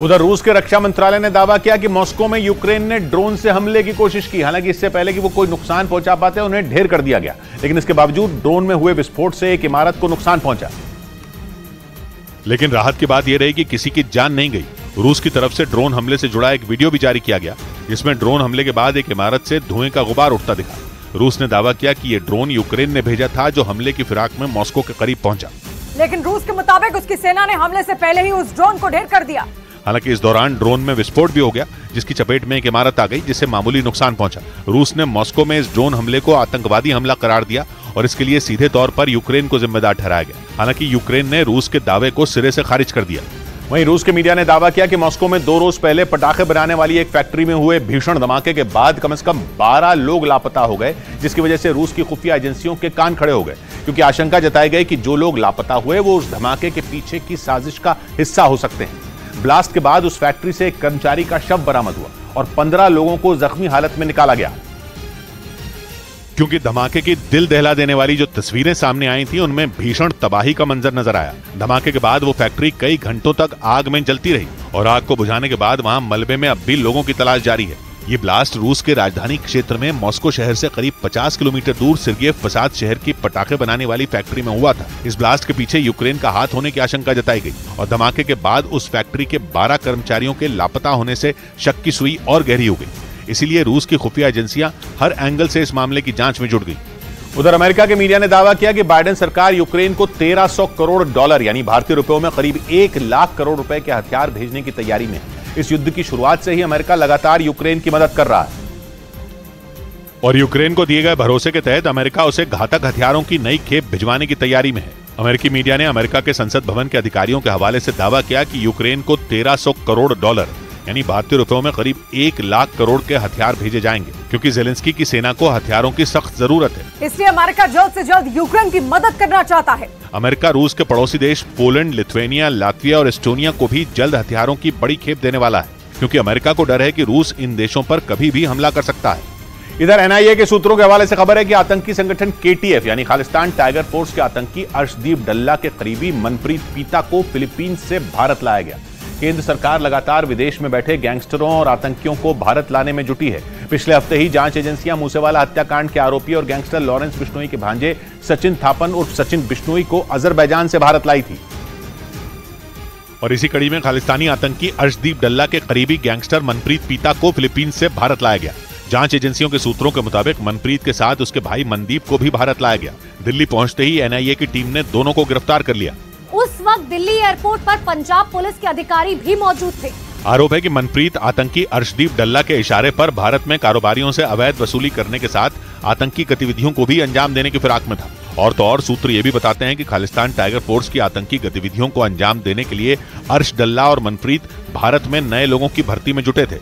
उधर रूस के रक्षा मंत्रालय ने दावा किया कि मॉस्को में यूक्रेन ने ड्रोन से हमले की कोशिश की। हालांकि इससे पहले कि वो कोई नुकसान पहुंचा पाते उन्हें ढेर कर दिया गया, लेकिन इसके बावजूद ड्रोन में हुए विस्फोट से एक इमारत को नुकसान पहुंचा। लेकिन राहत की बात यह रही कि किसी की जान नहीं गई। रूस की तरफ से ड्रोन हमले से जुड़ा एक वीडियो भी जारी किया गया, जिसमें ड्रोन हमले के बाद एक इमारत से धुएं का गुबार उठता दिखा। रूस ने दावा किया कि यह ड्रोन यूक्रेन ने भेजा था, जो हमले की फिराक में मॉस्को के करीब पहुंचा। लेकिन रूस के मुताबिक उसकी सेना ने हमले से पहले ही उस ड्रोन को ढेर कर दिया। हालांकि इस दौरान ड्रोन में विस्फोट भी हो गया, जिसकी चपेट में एक इमारत आ गई, जिससे मामूली नुकसान पहुंचा। रूस ने मॉस्को में इस ड्रोन हमले को आतंकवादी हमला करार दिया और इसके लिए सीधे तौर पर यूक्रेन को जिम्मेदार ठहराया गया। हालांकि यूक्रेन ने रूस के दावे को सिरे से खारिज कर दिया। वहीं रूस के मीडिया ने दावा किया कि मॉस्को में 2 रोज पहले पटाखे बनाने वाली एक फैक्ट्री में हुए भीषण धमाके के बाद कम से कम 12 लोग लापता हो गए, जिसकी वजह से रूस की खुफिया एजेंसियों के कान खड़े हो गए, क्योंकि आशंका जताई गई कि जो लोग लापता हुए वो उस धमाके के पीछे की साजिश का हिस्सा हो सकते हैं। ब्लास्ट के बाद उस फैक्ट्री से एक कर्मचारी का शव बरामद हुआ और 15 लोगों को जख्मी हालत में निकाला गया। क्योंकि धमाके की दिल दहला देने वाली जो तस्वीरें सामने आई थी, उनमें भीषण तबाही का मंजर नजर आया। धमाके के बाद वो फैक्ट्री कई घंटों तक आग में जलती रही और आग को बुझाने के बाद वहां मलबे में अब भी लोगों की तलाश जारी है। ये ब्लास्ट रूस के राजधानी क्षेत्र में मॉस्को शहर से करीब 50 किलोमीटर दूर सिर्गेव फसाद शहर की पटाखे बनाने वाली फैक्ट्री में हुआ था। इस ब्लास्ट के पीछे यूक्रेन का हाथ होने की आशंका जताई गई और धमाके के बाद उस फैक्ट्री के 12 कर्मचारियों के लापता होने से शक की सुई और गहरी हो गई। इसीलिए रूस की खुफिया एजेंसियां हर एंगल से इस मामले की जांच में जुट गई। उधर अमेरिका के मीडिया ने दावा किया कि बाइडेन सरकार यूक्रेन को $1300 करोड़ यानी भारतीय रुपयों में करीब 1 लाख करोड़ रुपए के हथियार भेजने की तैयारी में है। इस युद्ध की शुरुआत से ही अमेरिका लगातार यूक्रेन की मदद कर रहा है और यूक्रेन को दिए गए भरोसे के तहत अमेरिका उसे घातक हथियारों की नई खेप भिजवाने की तैयारी में है। अमेरिकी मीडिया ने अमेरिका के संसद भवन के अधिकारियों के हवाले से दावा किया कि यूक्रेन को $1300 करोड़ यानी भारतीय रुपयों में करीब 1 लाख करोड़ के हथियार भेजे जाएंगे, क्योंकि ज़ेलेंस्की की सेना को हथियारों की सख्त जरूरत है। इसलिए अमेरिका जल्द से जल्द यूक्रेन की मदद करना चाहता है। अमेरिका रूस के पड़ोसी देश पोलैंड, लिथुआनिया, लातविया और एस्टोनिया को भी जल्द हथियारों की बड़ी खेप देने वाला है, क्योंकि अमेरिका को डर है कि रूस इन देशों पर कभी भी हमला कर सकता है। इधर एनआईए के सूत्रों के हवाले से खबर है कि आतंकी संगठन केटीएफ यानी खालिस्तान टाइगर फोर्स के आतंकी अर्शदीप डल्ला के करीबी मनप्रीत पीता को फिलीपींस से भारत लाया गया। केंद्र सरकार लगातार विदेश में बैठे गैंगस्टरों और आतंकियों को भारत लाने में जुटी है। पिछले हफ्ते ही जांच एजेंसियां मूसेवाला हत्याकांड के आरोपी और गैंगस्टर लॉरेंस बिश्नोई के भांजे सचिन थापन उर्फ सचिन बिश्नोई को अजरबैजान से भारत लाई थी। और इसी कड़ी में खालिस्तानी आतंकी अर्शदीप डल्ला के करीबी गैंगस्टर मनप्रीत पीता को फिलीपींस से भारत लाया गया। जांच एजेंसियों के सूत्रों के मुताबिक मनप्रीत के साथ उसके भाई मनदीप को भी भारत लाया गया। दिल्ली पहुंचते ही एनआईए की टीम ने दोनों को गिरफ्तार कर लिया। उस वक्त दिल्ली एयरपोर्ट पर पंजाब पुलिस के अधिकारी भी मौजूद थे। आरोप है कि मनप्रीत आतंकी अर्शदीप डल्ला के इशारे पर भारत में कारोबारियों से अवैध वसूली करने के साथ आतंकी गतिविधियों को भी अंजाम देने की फिराक में था। और तो और सूत्र ये भी बताते हैं कि खालिस्तान टाइगर फोर्स की आतंकी गतिविधियों को अंजाम देने के लिए अर्श डल्ला और मनप्रीत भारत में नए लोगों की भर्ती में जुटे थे।